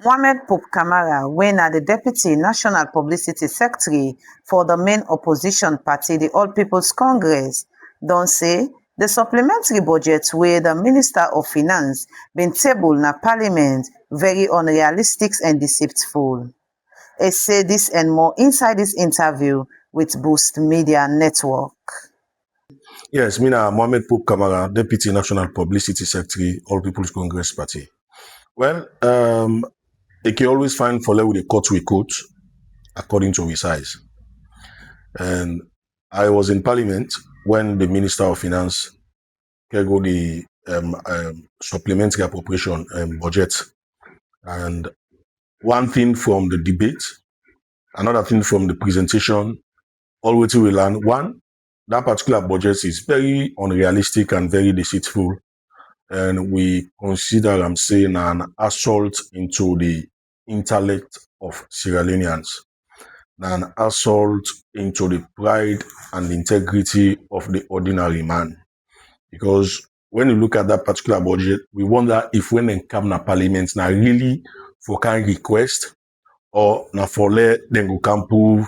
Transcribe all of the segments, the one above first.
Mohamed Pope Kamara, when the Deputy National Publicity Secretary for the main opposition party, the All People's Congress, don say the supplementary budget where the Minister of Finance been tabled na Parliament very unrealistic and deceitful. They say this and more inside this interview with Boost Media Network. Yes, me na Mohamed Pope Kamara, Deputy National Publicity Secretary, All People's Congress Party. Well, they can always find for with a cut we quote according to his size. And I was in Parliament when the Minister of Finance go the supplementary appropriation budget. And one thing from the debate, another thing from the presentation, all way to we learn. One, that particular budget is very unrealistic and very deceitful. And we consider, I'm saying, an assault into the intellect of Sierra Leoneans, an assault into the pride and integrity of the ordinary man. Because when you look at that particular budget, we wonder if when they come to Parliament, now really for kind request or now for let them go can prove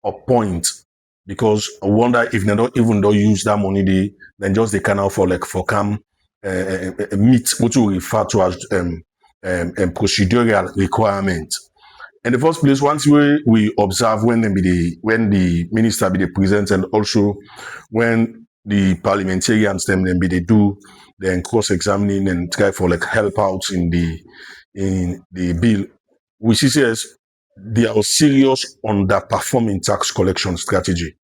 a point. Because I wonder if they don't use that money, then just they can now for come meet what we refer to as procedural requirement. In the first place, once we observe when the minister be the present, and also when the parliamentarians them be they do then cross-examining and try for help out in the bill, we see says they are serious underperforming tax collection strategy.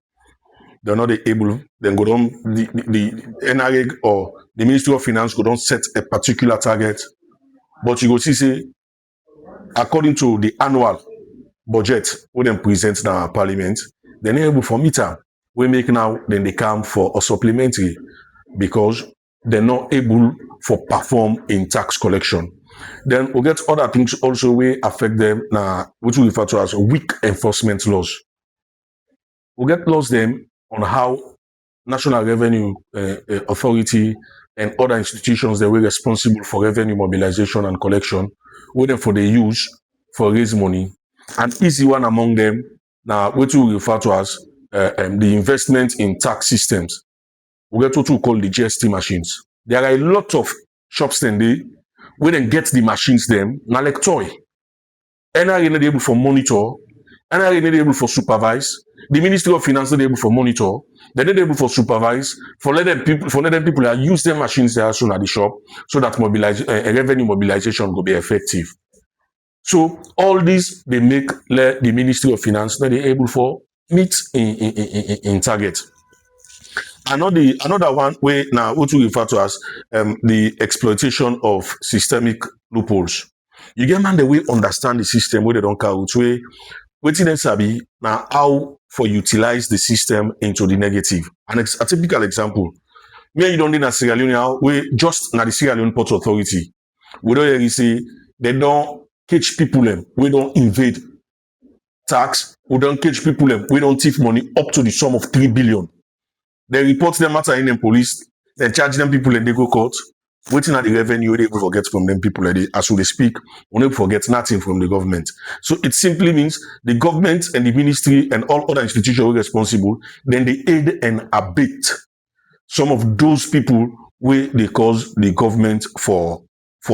They're not able, then go down the NRA or the Ministry of Finance go down set a particular target, but you go see say according to the annual budget when they present now Parliament, they're not able for meter. We make now then they come for a supplementary because they're not able for perform in tax collection. Then we get other things also we affect them now, which we refer to as weak enforcement laws. We get laws them on how National Revenue Authority and other institutions that were responsible for revenue mobilization and collection, whether for the use for raise money. An easy one among them now, what we refer to as the investment in tax systems. We get what we call the GST machines. There are a lot of shops then we then get the machines them now like toy. NRA not able for monitor, NRA not able for supervise. The Ministry of Finance not able for monitor. They're not able for supervise. For let them people use their machines there soon at the shop so that revenue mobilization will be effective. So all this they make the Ministry of Finance not able for meet in target. Another one way now what we refer to as the exploitation of systemic loopholes. You get man the way understand the system where they don't care which way. Waiting then sabi now how for utilize the system into the negative. A typical example. Me you don't need a Sierra Leone we just na the Sierra Leone Port Authority. We don't really say they don't catch people them. We don't invade tax. We don't catch people them. We don't thief money up to the sum of 3 billion. They report them matter in the police. They charge them people and they go court. Waiting at the revenue, they will forget from them people as they speak, we don't forget nothing from the government. So it simply means the government and the ministry and all other institutions are responsible, then they aid and abet some of those people where they cause the government for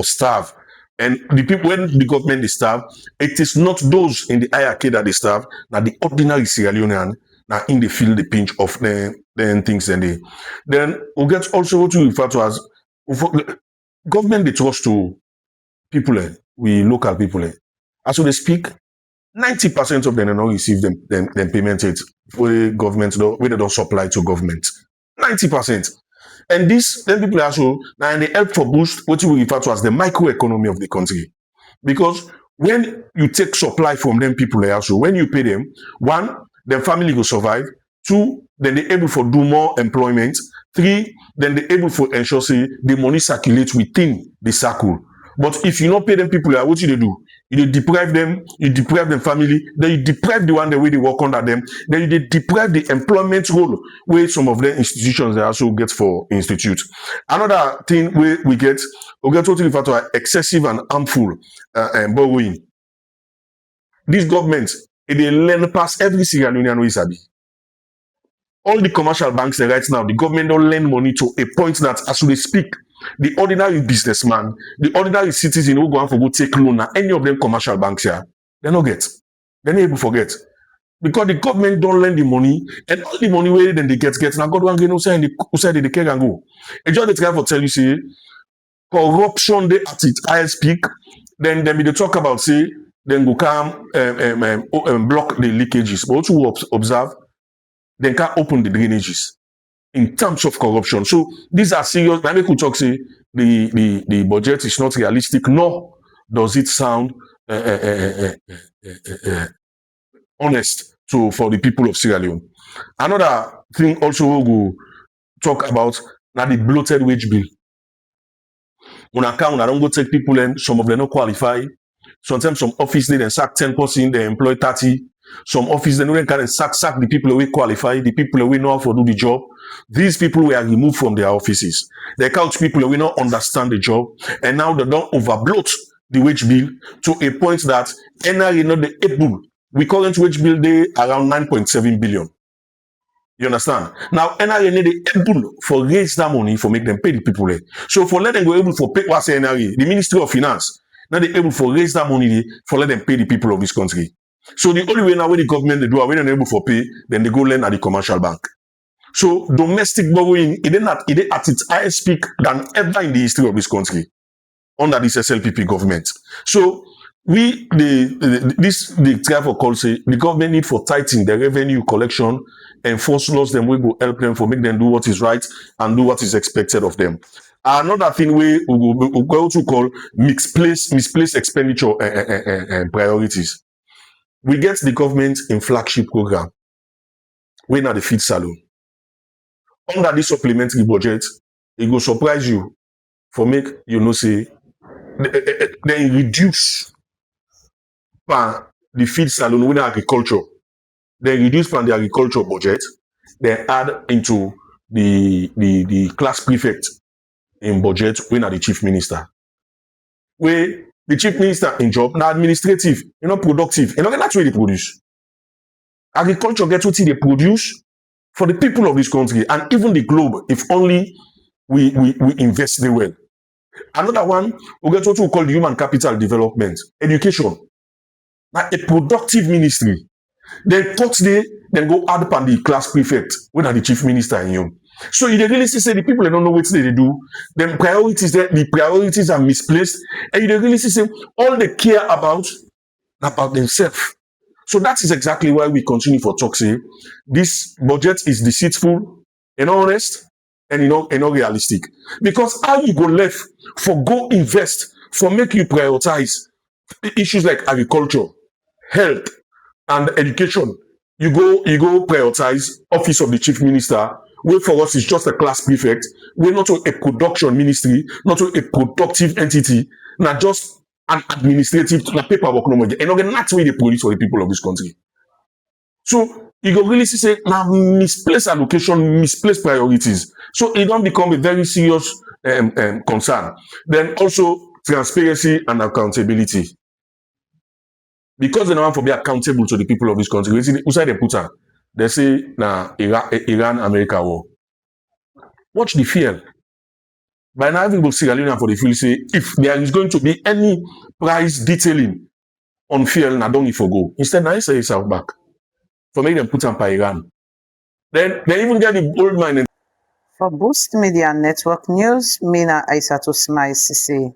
starve. And the people when the government is starve, it is not those in the hierarchy that they starve, now the ordinary Sierra Leonean now in the feel the pinch of then things and they then we get also what we refer to as government they trust to people, we local people. As they speak, 90% of them do not receive them payment rate where government where they don't supply to government. 90%. And this then people also now they help for boost what we refer to as the microeconomy of the country. Because when you take supply from them people also, when you pay them, one, their family will survive. Two, then they're able for do more employment. Three, then they're able for ensure say the money circulate within the circle. But if you not pay them people, what you do? You deprive them family, then you deprive the one the way they work under them, then you deprive the employment role where some of the institutions they also get for institute. Another thing we get totally refer to excessive and harmful borrowing. This government, they learn past every Sierra Leonean way sabi. All the commercial banks right now, the government don't lend money to a point that as they speak, the ordinary businessman, the ordinary citizen who go out for go take loan at any of them commercial banks here, they don't get. They're not able to forget. Because the government don't lend the money, and all the money where then they get. Now God one who say the care and go. And just the try for tell you say corruption they at its highest peak, then they talk about say then go come block the leakages. But what you observe, they can't open the drainages in terms of corruption. So these are serious. When people talk say the budget is not realistic, nor does it sound honest for the people of Sierra Leone. Another thing also we'll talk about now the bloated wage bill. When I don't go take people and some of them not qualify. Sometimes some office they sack 10%, they employ 30. Some office they don't can sack the people who qualify, the people who know how to do the job. These people were removed from their offices. They count people who not understand the job, and now they don't overbloat the wage bill to a point that NRA not the able. We current wage bill they around 9.7 billion. You understand? Now NRA need the able for raise that money for make them pay the people there. So for let them go able for pay what's NRA, the Ministry of Finance, now they able for raise that money for let them pay the people of this country. So the only way now when the government they do when they're able for pay, then they go lend at the commercial bank. So domestic borrowing it at its highest peak than ever in the history of this country under this SLPP government. So the try for call say the government need for tightening the revenue collection, enforce laws them we go help them for make them do what is right and do what is expected of them. Another thing we go to call misplaced expenditure priorities. We get the government in flagship program. We now the feed salon. Under this supplementary budget, it will surprise you for make you know say they reduce the feed salon with agriculture. They reduce from the agriculture budget. They add into the class prefect in budget when are the chief minister. Where the chief minister in job now administrative, productive, that's where they produce. Agriculture gets what they produce for the people of this country and even the globe, if only we invest there well. Another one, we get what we call the human capital development, education. Now a productive ministry. Then thought they then go add upon the class prefect when are the chief minister in you. So you really say the people don't know what they do. Then the priorities are misplaced, and you really say all they care about themselves. So that is exactly why we continue for talk say this budget is deceitful, honest, and realistic. Because how you go left for go invest for make you prioritize issues like agriculture, health, and education. You go prioritize office of the chief minister. Where for us is just a class prefect. We're not a production ministry, not a productive entity, not just an administrative paperwork no more. And that's where they produce for the people of this country. So you go really say now misplaced allocation, misplaced priorities. So it don't become a very serious concern. Then also transparency and accountability. Because they don't want to be accountable to the people of this country. Who say they put on? They say Iran-America war. Watch the fear. By now, everybody Sierra Leone for the field say if there is going to be any price detailing on fuel, now don't go. Instead, now say yourself back. For make them put on by Iran. Then they even get the old man. For Boost Media Network News, Mina Aissatou Smile Sisi.